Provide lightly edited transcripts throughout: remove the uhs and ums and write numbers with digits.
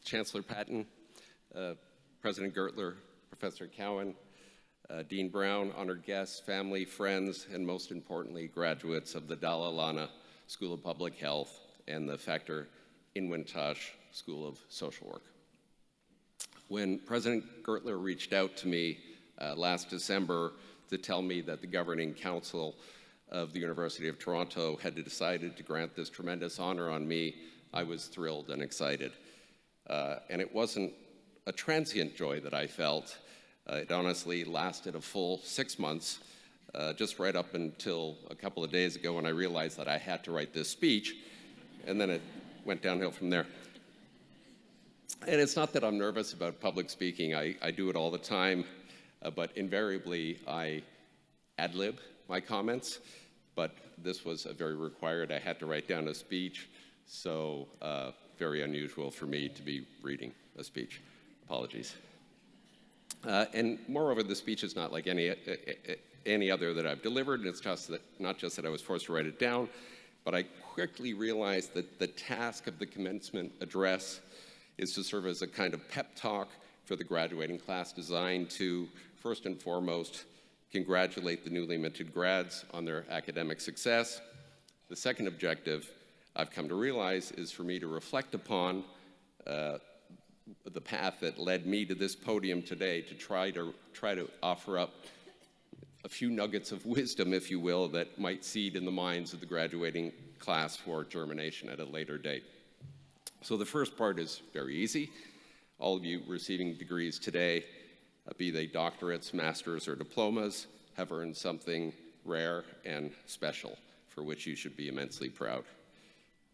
Chancellor Patton, President Gertler, Professor Cowan, Dean Brown, honored guests, family, friends, and most importantly, graduates of the Dalla Lana School of Public Health and the Factor Inwintash School of Social Work. When President Gertler reached out to me last December to tell me that the Governing Council of the University of Toronto had decided to grant this tremendous honor on me, I was thrilled and excited. And it wasn't a transient joy that I felt. It honestly lasted a full 6 months, just right up until a couple of days ago when I realized that I had to write this speech, and then it went downhill from there. And it's not that I'm nervous about public speaking. I do it all the time, but invariably I ad-lib my comments, but this was a very required. I had to write down a speech, so very unusual for me to be reading a speech. Apologies. And moreover, the speech is not like any other that I've delivered, and it's just that, not just that I was forced to write it down, but I quickly realized that the task of the commencement address is to serve as a kind of pep talk for the graduating class designed to, first and foremost, congratulate the newly minted grads on their academic success. The second objective, I've come to realize, is for me to reflect upon the path that led me to this podium today, to try to offer up a few nuggets of wisdom, if you will, that might seed in the minds of the graduating class for germination at a later date. So the first part is very easy. All of you receiving degrees today, be they doctorates, masters, or diplomas, have earned something rare and special for which you should be immensely proud.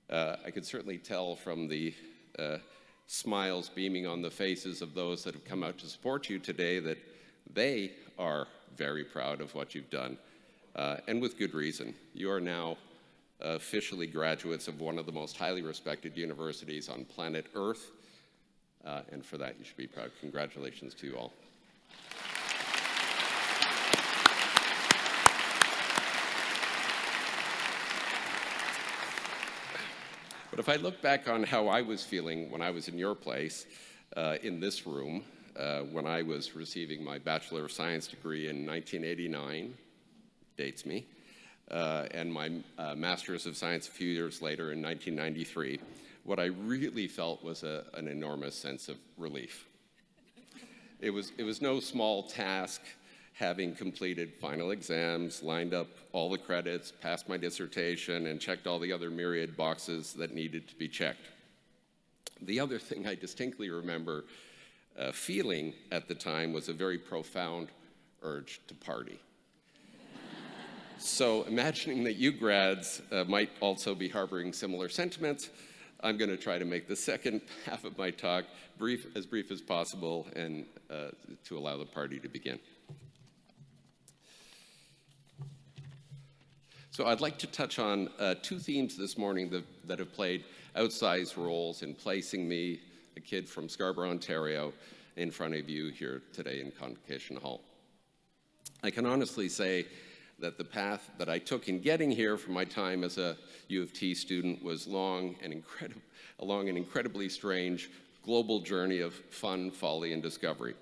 I could certainly tell from the smiles beaming on the faces of those that have come out to support you today that they are very proud of what you've done, and with good reason. You are now officially graduates of one of the most highly respected universities on planet Earth, and for that you should be proud. Congratulations to you all. But if I look back on how I was feeling when I was in your place, in this room, when I was receiving my Bachelor of Science degree in 1989, dates me, and my Master's of Science a few years later in 1993, what I really felt was an enormous sense of relief. It was no small task, having completed final exams, lined up all the credits, passed my dissertation, and checked all the other myriad boxes that needed to be checked. The other thing I distinctly remember feeling at the time was a very profound urge to party. So imagining that you grads might also be harboring similar sentiments, I'm going to try to make the second half of my talk as brief as possible and to allow the party to begin. So I'd like to touch on two themes this morning that have played outsized roles in placing me, a kid from Scarborough, Ontario, in front of you here today in Convocation Hall. I can honestly say that the path that I took in getting here from my time as a U of T student was along an incredibly strange global journey of fun, folly, and discovery.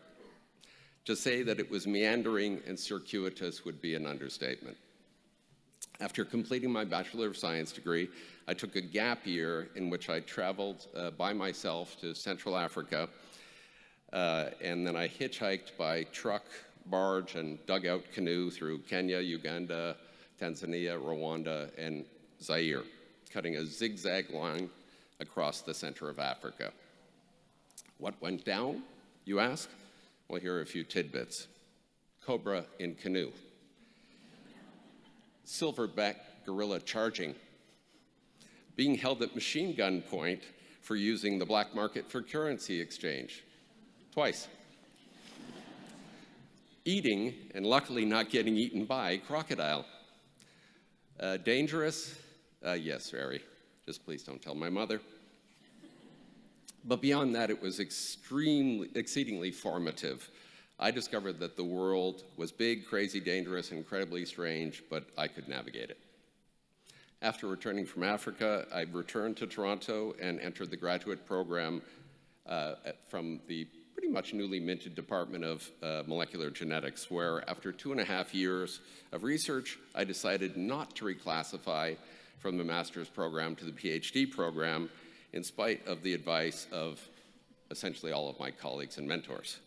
To say that it was meandering and circuitous would be an understatement. After completing my Bachelor of Science degree, I took a gap year in which I traveled by myself to Central Africa, and then I hitchhiked by truck, barge, and dugout canoe through Kenya, Uganda, Tanzania, Rwanda, and Zaire, cutting a zigzag line across the center of Africa. What went down, you ask? Well, here are a few tidbits. Cobra in canoe. Silverback gorilla charging, being held at machine gun point for using the black market for currency exchange, twice. Eating, and luckily not getting eaten by, crocodile. Dangerous? Yes, very. Just please don't tell my mother. But beyond that, it was exceedingly formative. I discovered that the world was big, crazy, dangerous, and incredibly strange, but I could navigate it. After returning from Africa, I returned to Toronto and entered the graduate program from the pretty much newly minted Department of Molecular Genetics, where after 2.5 years of research, I decided not to reclassify from the master's program to the PhD program, in spite of the advice of essentially all of my colleagues and mentors.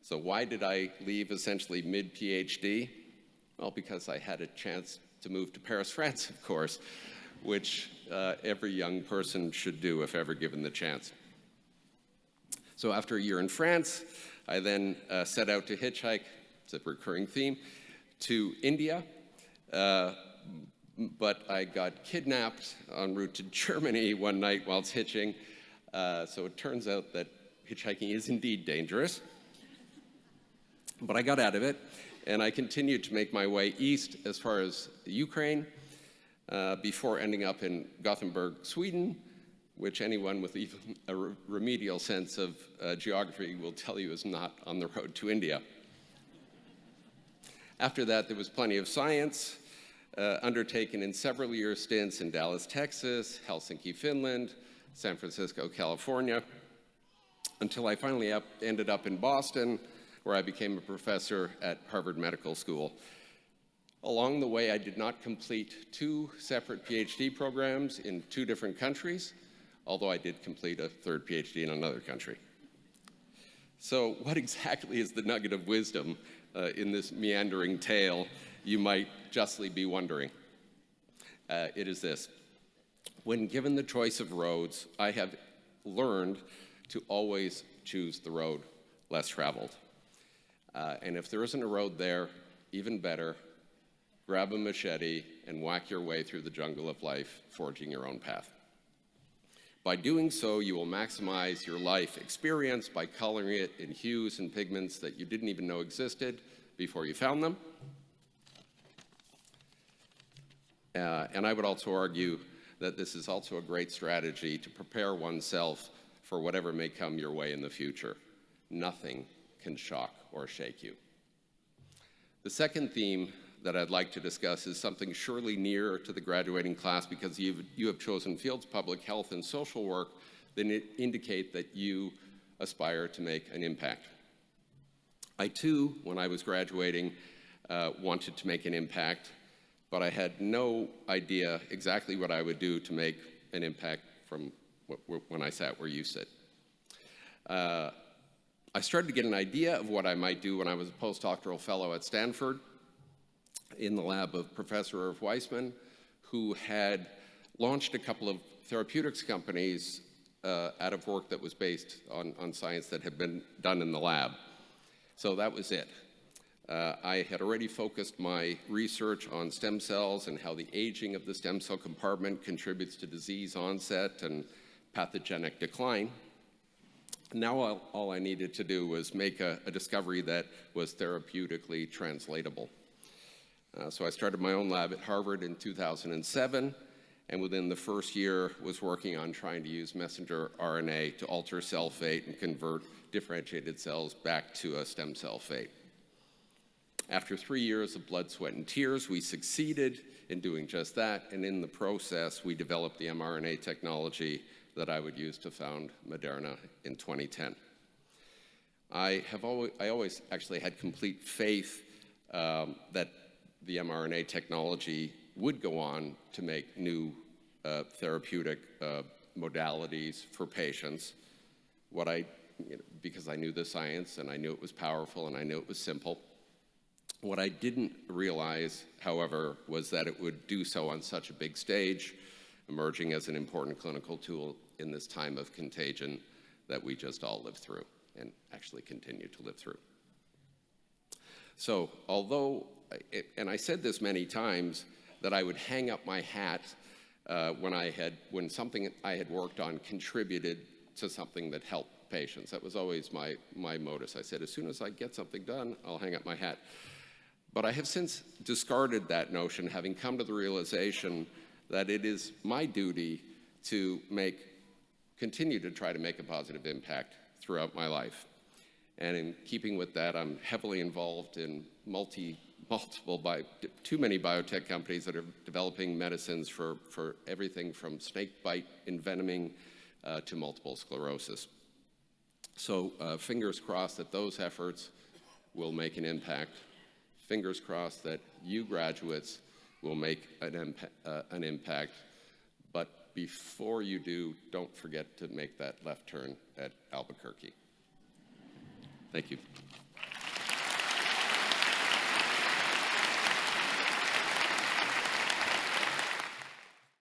So why did I leave essentially mid-PhD? Well, because I had a chance to move to Paris, France, of course, which every young person should do if ever given the chance. So after a year in France, I then set out to hitchhike, it's a recurring theme, to India. But I got kidnapped en route to Germany one night whilst hitching. So it turns out that hitchhiking is indeed dangerous. But I got out of it, and I continued to make my way east as far as Ukraine, before ending up in Gothenburg, Sweden, which anyone with even a remedial sense of geography will tell you is not on the road to India. After that, there was plenty of science, undertaken in several year stints in Dallas, Texas, Helsinki, Finland, San Francisco, California, until I finally ended up in Boston, where I became a professor at Harvard Medical School. Along the way, I did not complete 2 separate PhD programs in 2 different countries, although I did complete a 3rd PhD in another country. So what exactly is the nugget of wisdom in this meandering tale, you might justly be wondering? It is this: when given the choice of roads, I have learned to always choose the road less traveled. And if there isn't a road there, even better, grab a machete and whack your way through the jungle of life, forging your own path. By doing so, you will maximize your life experience by coloring it in hues and pigments that you didn't even know existed before you found them. And I would also argue that this is also a great strategy to prepare oneself for whatever may come your way in the future. Nothing can shock or shake you. The second theme that I'd like to discuss is something surely near to the graduating class, because you have chosen fields public health and social work that indicate that you aspire to make an impact. I too, when I was graduating, wanted to make an impact, but I had no idea exactly what I would do to make an impact from when I sat where you sit. I started to get an idea of what I might do when I was a postdoctoral fellow at Stanford in the lab of Professor Irv Weissman, who had launched a couple of therapeutics companies out of work that was based on science that had been done in the lab. So that was it. I had already focused my research on stem cells and how the aging of the stem cell compartment contributes to disease onset and pathogenic decline. Now all I needed to do was make a discovery that was therapeutically translatable. So I started my own lab at Harvard in 2007, and within the first year was working on trying to use messenger RNA to alter cell fate and convert differentiated cells back to a stem cell fate. After 3 years of blood, sweat, and tears, we succeeded in doing just that, and in the process, we developed the mRNA technology that I would use to found Moderna in 2010. I always actually had complete faith that the mRNA technology would go on to make new therapeutic modalities for patients. Because I knew the science and I knew it was powerful and I knew it was simple. What I didn't realize, however, was that it would do so on such a big stage, emerging as an important clinical tool in this time of contagion that we just all lived through and actually continue to live through. So although, and I said this many times, that I would hang up my hat when something I had worked on contributed to something that helped patients. That was always my modus. I said, as soon as I get something done, I'll hang up my hat. But I have since discarded that notion, having come to the realization that it is my duty to continue to try to make a positive impact throughout my life. And in keeping with that, I'm heavily involved in too many biotech companies that are developing medicines for everything from snake bite envenoming to multiple sclerosis. So fingers crossed that those efforts will make an impact. Fingers crossed that you graduates will make an impact. But before you do, don't forget to make that left turn at Albuquerque. Thank you.